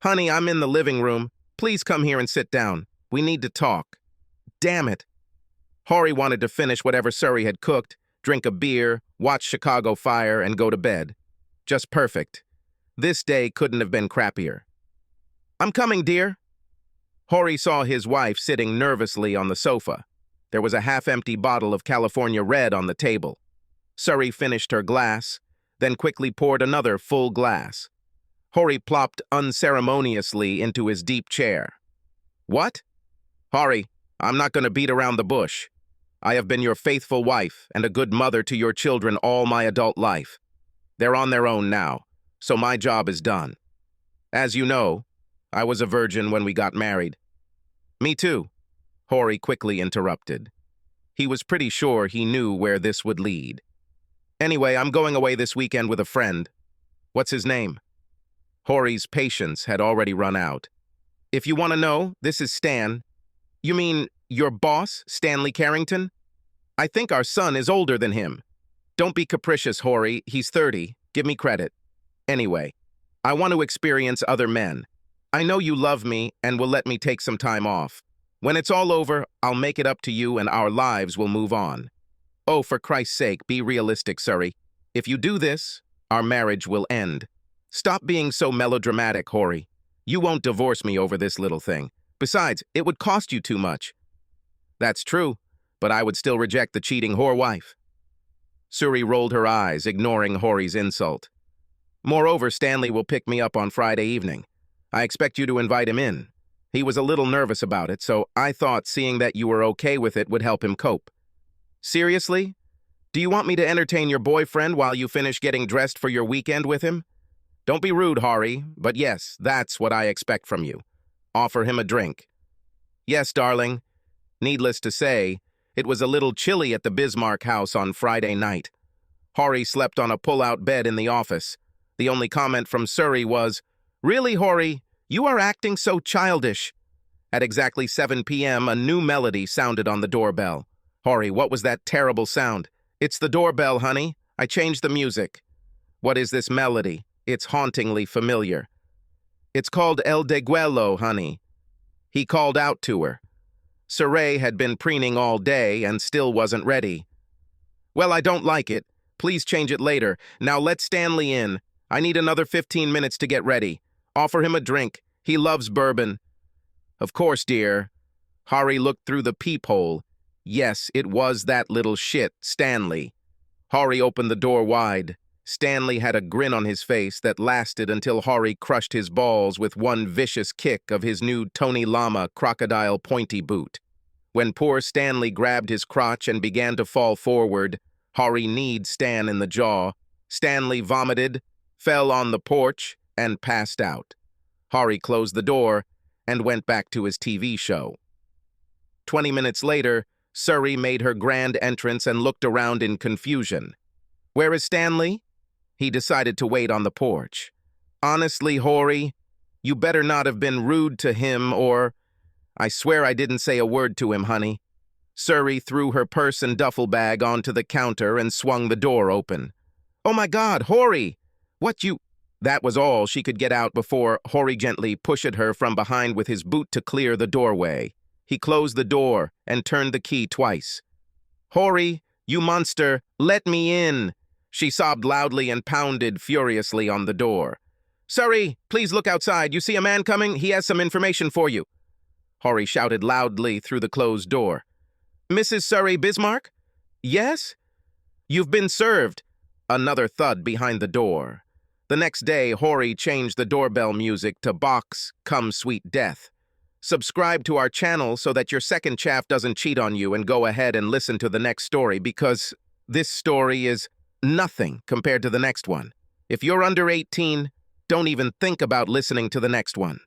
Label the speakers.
Speaker 1: Honey, I'm in the living room. Please come here and sit down. We need to talk. Damn it. Hori wanted to finish whatever Surrey had cooked, drink a beer, watch Chicago Fire, and go to bed. Just perfect. This day couldn't have been crappier. I'm coming, dear. Hori saw his wife sitting nervously on the sofa. There was a half-empty bottle of California Red on the table. Surrey finished her glass, then quickly poured another full glass. Hori plopped unceremoniously into his deep chair. What? Hori, I'm not going to beat around the bush. I have been your faithful wife and a good mother to your children all my adult life. They're on their own now, so my job is done. As you know, I was a virgin when we got married. Me too, Hori quickly interrupted. He was pretty sure he knew where this would lead. Anyway, I'm going away this weekend with a friend. What's his name? Hori's patience had already run out. If you want to know, this is Stan. You mean your boss, Stanley Carrington? I think our son is older than him. Don't be capricious, Hori. He's 30. Give me credit. Anyway, I want to experience other men. I know you love me and will let me take some time off. When it's all over, I'll make it up to you and our lives will move on. Oh, for Christ's sake, be realistic, Surrey. If you do this, our marriage will end. Stop being so melodramatic, Hori. You won't divorce me over this little thing. Besides, it would cost you too much. That's true, but I would still reject the cheating whore wife. Surrey rolled her eyes, ignoring Hori's insult. Moreover, Stanley will pick me up on Friday evening. I expect you to invite him in. He was a little nervous about it, so I thought seeing that you were okay with it would help him cope. Seriously? Do you want me to entertain your boyfriend while you finish getting dressed for your weekend with him? Don't be rude, Hori, but yes, that's what I expect from you. Offer him a drink. Yes, darling. Needless to say, it was a little chilly at the Bismarck house on Friday night. Hori slept on a pull-out bed in the office. The only comment from Surrey was, "Really, Hori, you are acting so childish." At exactly 7 p.m., a new melody sounded on the doorbell. Hori, what was that terrible sound? It's the doorbell, honey. I changed the music. What is this melody? It's hauntingly familiar. It's called El Deguelo, honey. He called out to her. Surrey had been preening all day and still wasn't ready. Well, I don't like it. Please change it later. Now let Stanley in. I need another 15 minutes to get ready. Offer him a drink. He loves bourbon. Of course, dear. Hori looked through the peephole. Yes, it was that little shit, Stanley. Hori opened the door wide. Stanley had a grin on his face that lasted until Hori crushed his balls with one vicious kick of his new Tony Lama crocodile pointy boot. When poor Stanley grabbed his crotch and began to fall forward, Hori kneed Stan in the jaw. Stanley vomited, fell on the porch, and passed out. Hori closed the door and went back to his TV show. 20 minutes later, Surrey made her grand entrance and looked around in confusion. Where is Stanley? He decided to wait on the porch. Honestly, Hori, you better not have been rude to him or... I swear I didn't say a word to him, honey. Surrey threw her purse and duffel bag onto the counter and swung the door open. Oh my God, Hori! What you... That was all she could get out before Hori gently pushed her from behind with his boot to clear the doorway. He closed the door and turned the key twice. Hori, you monster, let me in! She sobbed loudly and pounded furiously on the door. Surrey, please look outside. You see a man coming? He has some information for you. Hori shouted loudly through the closed door. Mrs. Surrey Bismarck? Yes? You've been served. Another thud behind the door. The next day, Hori changed the doorbell music to Bach's Come Sweet Death. Subscribe to our channel so that your second chaff doesn't cheat on you, and go ahead and listen to the next story because this story is nothing compared to the next one. If you're under 18, don't even think about listening to the next one.